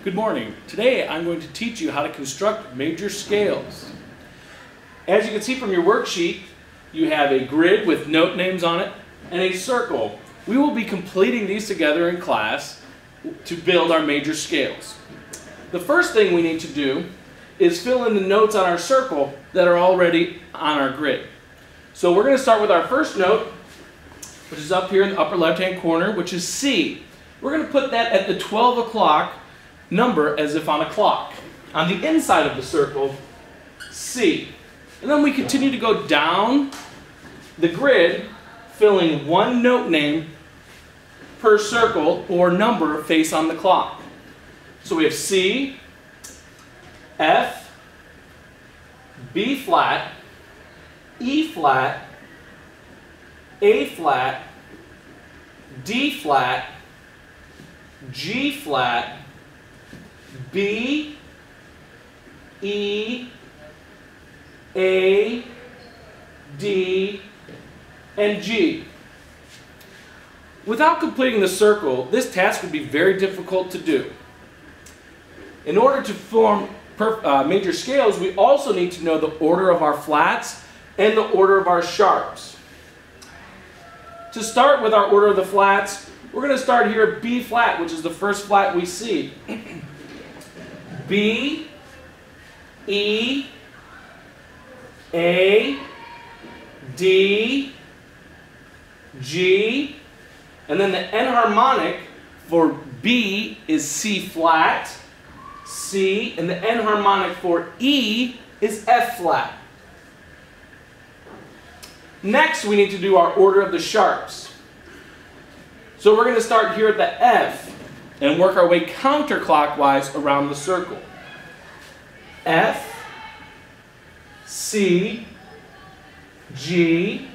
Good morning. Today I'm going to teach you how to construct major scales. As you can see from your worksheet, you have a grid with note names on it and a circle. We will be completing these together in class to build our major scales. The first thing we need to do is fill in the notes on our circle that are already on our grid. So we're going to start with our first note, which is up here in the upper left-hand corner, which is C. We're going to put that at the 12 o'clock number as if on a clock. On the inside of the circle, C. And then we continue to go down the grid, filling one note name per circle or number face on the clock. So we have C, F, B flat, E flat, A flat, D flat, G flat, B, E, A, D, and G. Without completing the circle, this task would be very difficult to do. In order to form major scales, we also need to know the order of our flats and the order of our sharps. To start with our order of the flats, we're going to start here at B flat, which is the first flat we see. B, E, A, D, G, and then the enharmonic for B is C flat, C, and the enharmonic for E is F flat. Next, we need to do our order of the sharps. So we're going to start here at the F and work our way counterclockwise around the circle. F, C, G,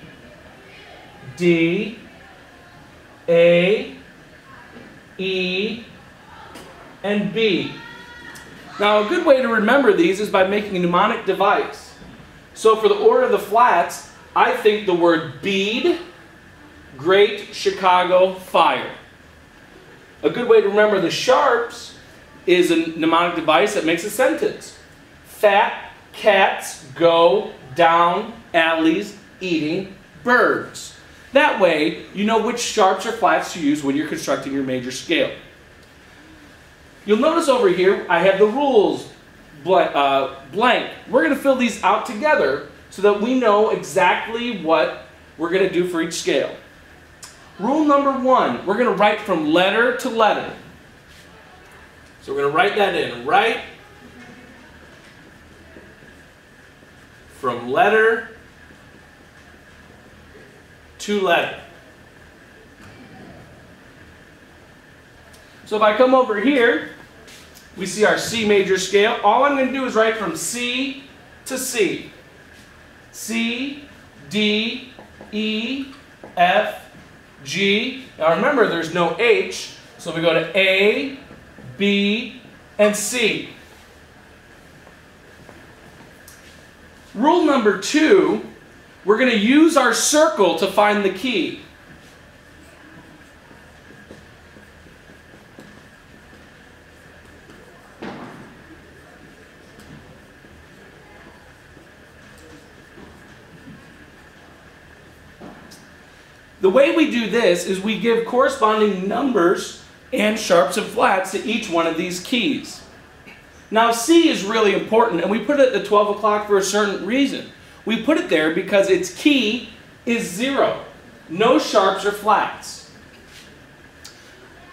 D, A, E, and B. Now a good way to remember these is by making a mnemonic device. So for the order of the flats, I think the word bead, Great Chicago Fire. A good way to remember the sharps is a mnemonic device that makes a sentence. Fat cats go down alleys eating birds. That way, you know which sharps or flats to use when you're constructing your major scale. You'll notice over here, I have the rules blank. We're going to fill these out together so that we know exactly what we're going to do for each scale. Rule number 1, we're going to write from letter to letter. So we're going to write that in. Write from letter to letter. So if I come over here, we see our C major scale. All I'm going to do is write from C to C. C, D, E, F, G. Now remember, there's no H, so we go to A, B, and C. Rule number 2, we're going to use our circle to find the key. The way we do this is we give corresponding numbers and sharps and flats to each one of these keys. Now C is really important, and we put it at the 12 o'clock for a certain reason. We put it there because its key is 0. No sharps or flats.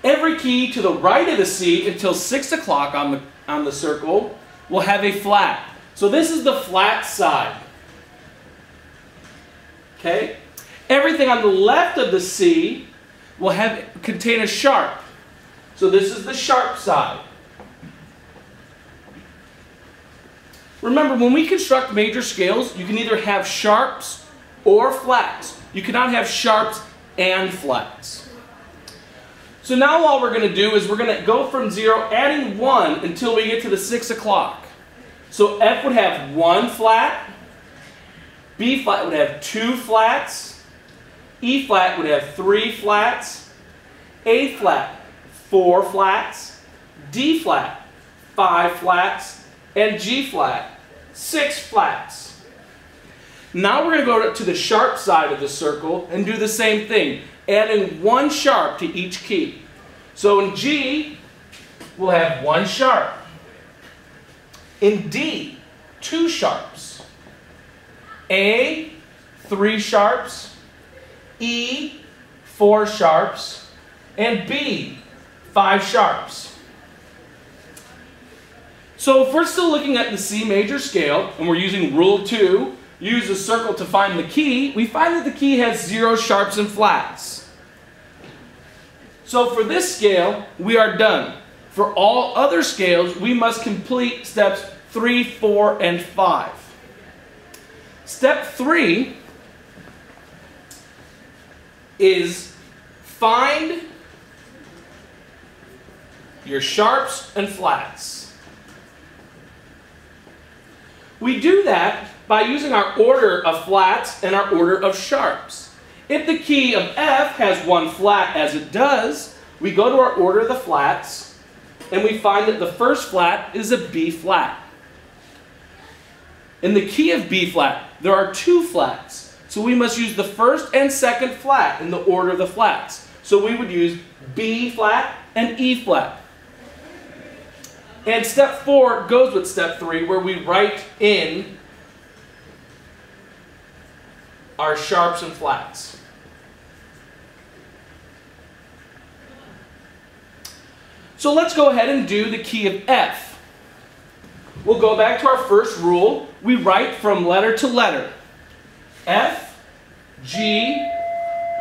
Every key to the right of the C until 6 o'clock on the circle will have a flat. So this is the flat side. Okay? Everything on the left of the C will contain a sharp. So this is the sharp side. Remember, when we construct major scales, you can either have sharps or flats. You cannot have sharps and flats. So now all we're going to do is we're going to go from 0, adding 1 until we get to the 6 o'clock. So F would have 1 flat, B flat would have 2 flats, E flat would have 3 flats, A flat 4 flats, D flat 5 flats, and G flat, 6 flats. Now we're going to go to the sharp side of the circle and do the same thing, adding 1 sharp to each key. So in G, we'll have 1 sharp. In D, 2 sharps. A, 3 sharps. E, 4 sharps. And B, 5 sharps. So if we're still looking at the C major scale, and we're using Rule 2, use a circle to find the key, we find that the key has 0 sharps and flats. So for this scale, we are done. For all other scales, we must complete steps 3, 4, and 5. Step 3 is find your sharps and flats. We do that by using our order of flats and our order of sharps. If the key of F has 1 flat, as it does, we go to our order of the flats, and we find that the first flat is a B flat. In the key of B flat, there are 2 flats, so we must use the first and second flat in the order of the flats. So we would use B flat and E flat. And step 4 goes with step 3, where we write in our sharps and flats. So let's go ahead and do the key of F. We'll go back to our first rule. We write from letter to letter. F, G,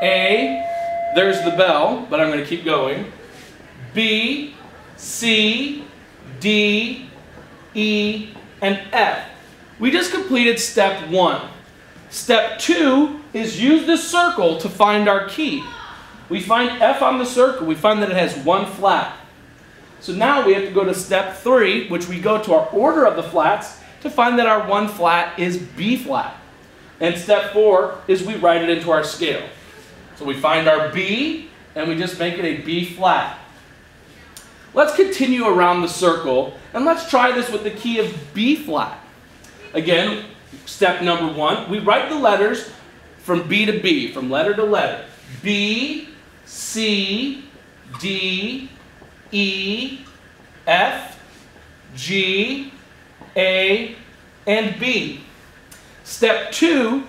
A, there's the bell, but I'm going to keep going. B, C, D, E, and F. We just completed step 1. Step 2 is use the circle to find our key. We find F on the circle. We find that it has 1 flat. So now we have to go to step 3, which we go to our order of the flats to find that our 1 flat is B flat. And step 4 is we write it into our scale. So we find our B, and we just make it a B flat. Let's continue around the circle, and let's try this with the key of B flat. Again, step number 1, we write the letters from B to B, from letter to letter. B, C, D, E, F, G, A, and B. Step 2,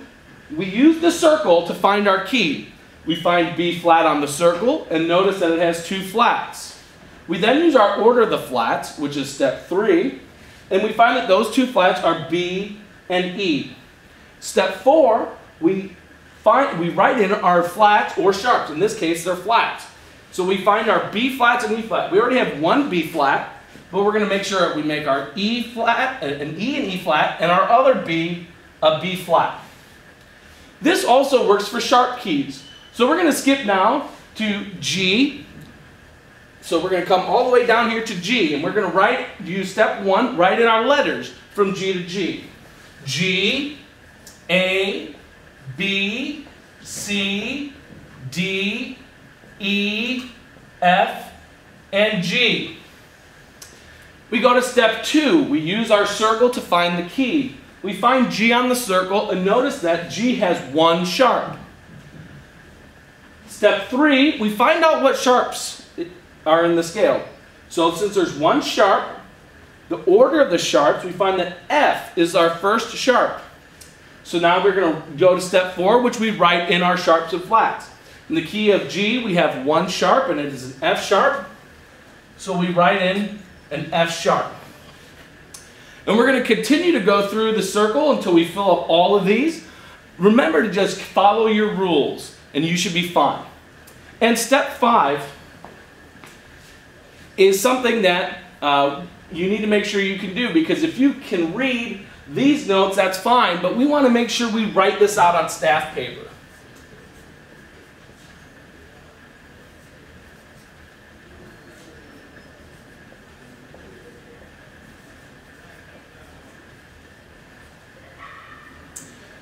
we use the circle to find our key. We find B flat on the circle, and notice that it has 2 flats. We then use our order of the flats, which is step 3, and we find that those 2 flats are B and E. Step 4, we write in our flats or sharps. In this case, they're flats. So we find our B flats and E flat. We already have 1 B flat, but we're going to make sure we make our E flat, an E and E flat, and our other B a B flat. This also works for sharp keys. So we're going to skip now to G. So we're going to come all the way down here to G, and we're going to use step 1, write in our letters from G to G. G, A, B, C, D, E, F, and G. We go to step 2. We use our circle to find the key. We find G on the circle, and notice that G has 1 sharp. Step 3, we find out what sharps are in the scale. So since there's 1 sharp, the order of the sharps, we find that F is our first sharp. So now we're going to go to step 4, which we write in our sharps and flats. In the key of G, we have 1 sharp, and it is an F sharp. So we write in an F sharp. And we're going to continue to go through the circle until we fill up all of these. Remember to just follow your rules, and you should be fine. And step 5 is something that you need to make sure you can do, because if you can read these notes, that's fine, but we want to make sure we write this out on staff paper.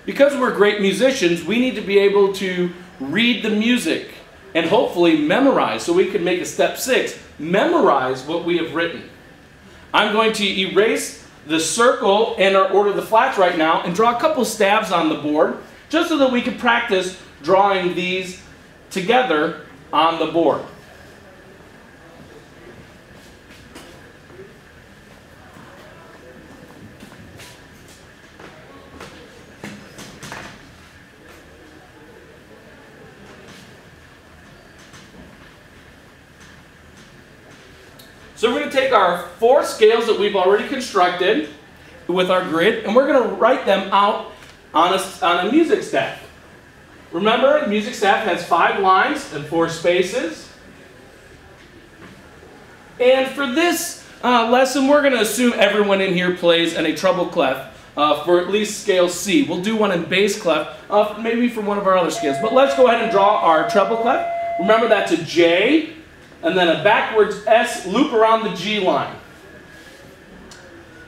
Because we're great musicians, we need to be able to read the music and hopefully memorize, so we can make a step 6, memorize what we have written. I'm going to erase the circle and order the flats right now and draw a couple stabs on the board just so that we can practice drawing these together on the board. So we're going to take our 4 scales that we've already constructed with our grid, and we're going to write them out on a music staff. Remember, the music staff has 5 lines and 4 spaces. And for this lesson, we're going to assume everyone in here plays in a treble clef for at least scale C. We'll do one in bass clef, maybe for one of our other scales. But let's go ahead and draw our treble clef. Remember, that's a J, and then a backwards S loop around the G line.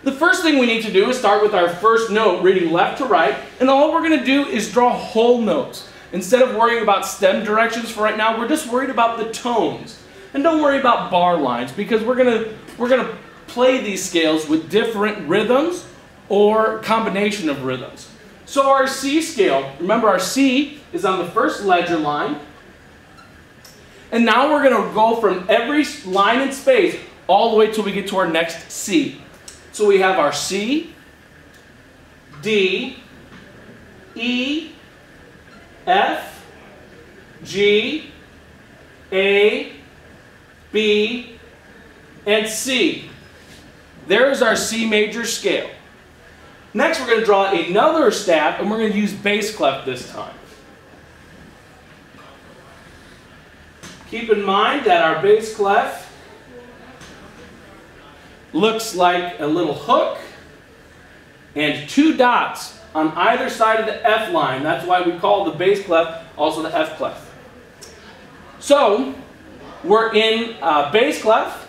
The first thing we need to do is start with our first note, reading left to right, and all we're going to do is draw whole notes. Instead of worrying about stem directions for right now, we're just worried about the tones. And don't worry about bar lines, because we're gonna play these scales with different rhythms or combination of rhythms. So our C scale, remember our C is on the first ledger line. And now we're going to go from every line and space all the way till we get to our next C. So we have our C, D, E, F, G, A, B, and C. There's our C major scale. Next we're going to draw another staff, and we're going to use bass clef this time. Keep in mind that our bass clef looks like a little hook and 2 dots on either side of the F line. That's why we call the bass clef also the F clef. So we're in bass clef.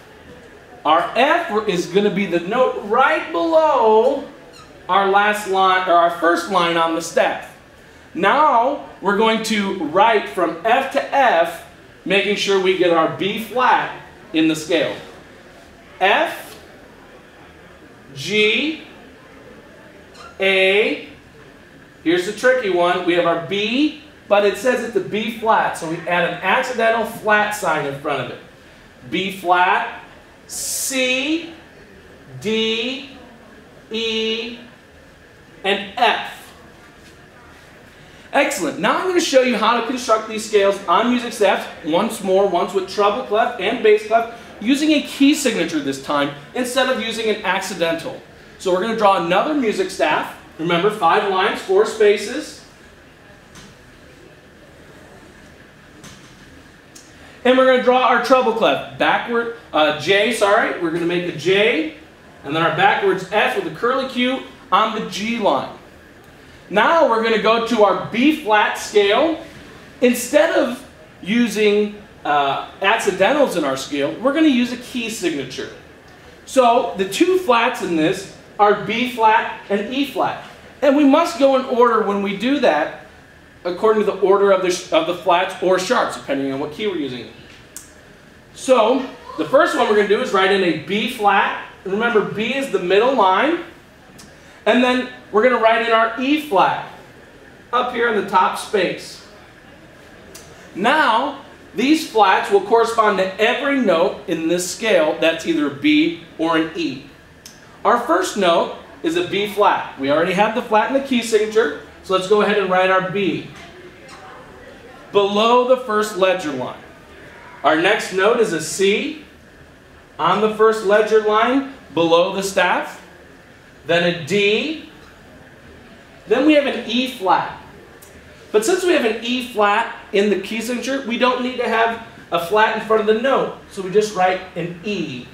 Our F is going to be the note right below our last line, or our first line on the staff. Now we're going to write from F to F, making sure we get our B flat in the scale. F, G, A. Here's the tricky one. We have our B, but it says it's a B flat, so we add an accidental flat sign in front of it. B flat, C, D, E, and F. Excellent. Now I'm going to show you how to construct these scales on music staffs once more, once with treble clef and bass clef, using a key signature this time instead of using an accidental. So we're going to draw another music staff. Remember, 5 lines, 4 spaces. And we're going to draw our treble clef. Backward, J, sorry. We're going to make a J, and then our backwards F with a curly Q on the G line. Now we're going to go to our B flat scale. Instead of using accidentals in our scale, we're going to use a key signature. So the 2 flats in this are B flat and E flat. And we must go in order when we do that, according to the order of the flats or sharps, depending on what key we're using. So the first one we're going to do is write in a B flat. Remember, B is the middle line. And then we're going to write in our E flat up here in the top space. Now, these flats will correspond to every note in this scale that's either B or an E. Our first note is a B flat. We already have the flat in the key signature, so let's go ahead and write our B below the first ledger line. Our next note is a C on the first ledger line below the staff. Then a D, then we have an E flat. But since we have an E flat in the key signature, we don't need to have a flat in front of the note. So we just write an E,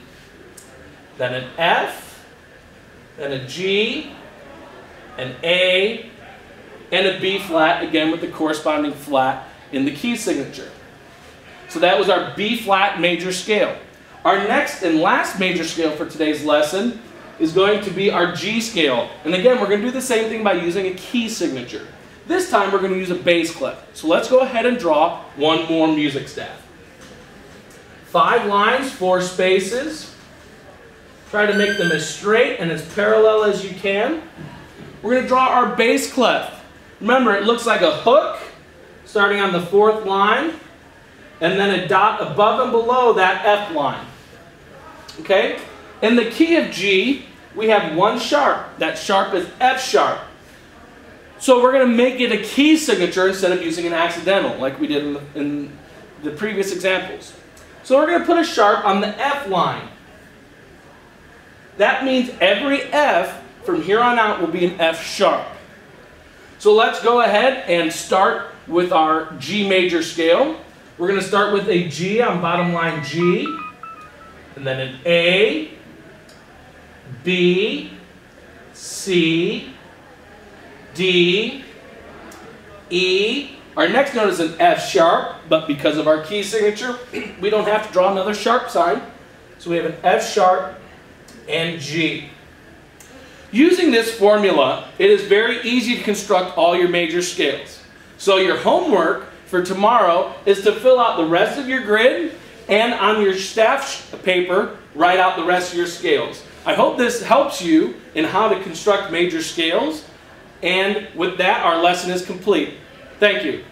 then an F, then a G, an A, and a B flat, again with the corresponding flat in the key signature. So that was our B flat major scale. Our next and last major scale for today's lesson is going to be our G scale. And again, we're going to do the same thing by using a key signature. This time we're going to use a bass clef. So let's go ahead and draw one more music staff. 5 lines, 4 spaces. Try to make them as straight and as parallel as you can. We're going to draw our bass clef. Remember, it looks like a hook starting on the 4th line, and then a dot above and below that F line. Okay? In the key of G, we have 1 sharp. That sharp is F sharp. So we're going to make it a key signature instead of using an accidental like we did in the previous examples. So we're going to put a sharp on the F line. That means every F from here on out will be an F sharp. So let's go ahead and start with our G major scale. We're going to start with a G on bottom line G, and then an A, B, C, D, E. Our next note is an F sharp, but because of our key signature, we don't have to draw another sharp sign. So we have an F sharp and G. Using this formula, it is very easy to construct all your major scales. So your homework for tomorrow is to fill out the rest of your grid, and on your staff paper, write out the rest of your scales. I hope this helps you in how to construct major scales. And with that, our lesson is complete. Thank you.